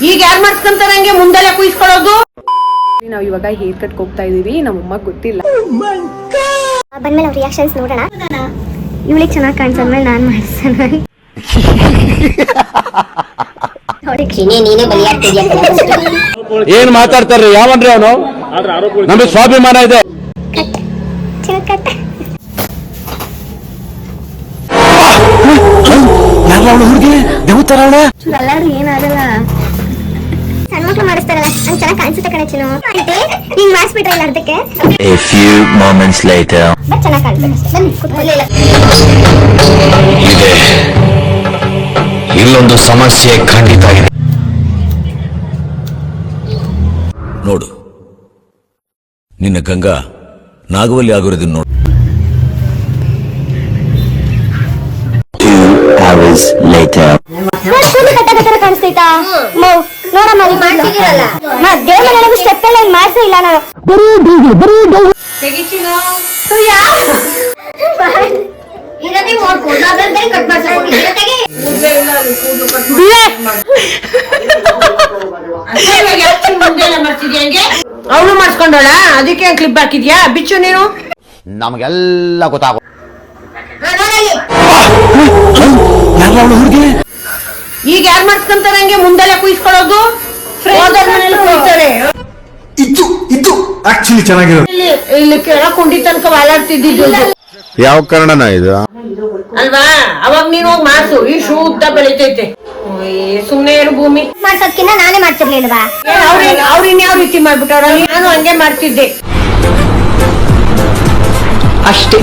ಈಗ ಯಾರು ಮಾಡ್ಸ್ಕೊಂತಾರಂಗೆ ಮುಂದೆಲ್ಲ ಕುಯಿಸ್ಕೊಳ್ಳೋದು. ನಾವು ಇವಾಗ ಹೇರ್ ಕಟ್ ಹೋಗ್ತಾ ಇದೀವಿ, ನಮ್ಮಮ್ಮ ಗೊತ್ತಿಲ್ಲ. ಬಂದ್ಮೇಲೆ ಅವ್ರ ರಿಯಾಕ್ಷನ್ಸ್ ನೋಡೋಣ. ಇವಳಿಗೆ ಚೆನ್ನಾಗಿ ಕಾಣಿಸೋದ್ಮೇಲೆ ನಾನು ಮಾಡಿಸೋಣ. ಏನ್ ಮಾತಾಡ್ತಾರ್ರಿ? ಯಾವನ್ರಿ ಅವನು? ನಮಗೆ ಸ್ವಾಭಿಮಾನ ಇದೆ. ಹುಡುಗಿ ದೇವತಾರ ಎಲ್ಲರೂ ಏನಾಗಲ್ಲ, ಸಣ್ಣ ಮಕ್ಳು ಮಾಡಿಸ್ತಾರಲ್ಲ ಹಂಗೆ ಚೆನ್ನಾಗಿ ಕಾಣಿಸುತ್ತೆ ಕಣೆ ಚಿನ್ನು. ಹಿಂಗ್ ಮಾಡಿಸ್ಬಿಟ್ರೆ ಇಲ್ಲ ಅರ್ಧಕ್ಕೆ. A few moments later. But ಚೆನ್ನಾಗಿ ಕಾಣಿಸುತ್ತೆ. ಬನ್ನಿ ಕೂತ್ಕೊಳ್ಳಿ. ಇದೆ ಇಲ್ಲೊಂದು ಸಮಸ್ಯೆ ಖಂಡಿತ ಇದೆ. ನೋಡು, ನಿನ್ನ ಗಂಗಾ ನಾಗವಲ್ಲಿ ಆಗಿರೋದನ್ನ ನೋಡು. 2 hours later. ಕಾಣಿಸ್ತೈತಾ ನೋಡಮ್ಮ, ದೇವ್ರ ಮನೆಗೂ ಸ್ಟೆಪ್ ಎಲ್ಲ ಮಾಡ್ಸೇ ಇಲ್ಲ ನಾನು. ಅವಳು ಮಾಡ್ಸ್ಕೊಂಡೋಳ, ಅದಕ್ಕೆ ಕ್ಲಿಪ್ ಹಾಕಿದ್ಯಾ? ಬಿಚ್ಚು ನೀನು. ನಮಗೆಲ್ಲ ಗೊತ್ತಾಗ ಈಗ ಯಾರು ಮಾಡ್ಸ್ಕೊಂತಾರಂಗೆ ಮುಂದೆಲ್ಲ ಕುಯಿಸ್ಕೊಳ್ಳೋದು. ಇದು ಆಕ್ಚುಲಿ ಚೆನ್ನಾಗಿರೋದು. ಇಲ್ಲಿ ಕೆಳಗ್ ಕುಂಡಿ ತನಕ ವಾಲಾಡ್ತಿದ್ದು ಯಾವ ಕಾರಣನ ಇದು ಅಲ್ವಾ? ಅವಾಗ ನೀನ್ ಹೋಗಿ ಮಾಡ್ಸು, ಈ ಶುದ್ಧ ಬೆಳಿತೈತೆ. ಸುಮ್ನೆ ಇರು ಭೂಮಿ. ಮಾಡ್ಸೋದ್ಕಿನ್ನ ನಾನೇ ಮಾಡ್ತಿರ್ಲಿಲ್ವಾ? ಅವ್ರ ಇನ್ಯಾವ ರೀತಿ ಮಾಡ್ಬಿಟ್ಟವ್ರ? ನಾನು ಹಂಗೆ ಮಾಡ್ತಿದ್ದೆ ಅಷ್ಟೇ.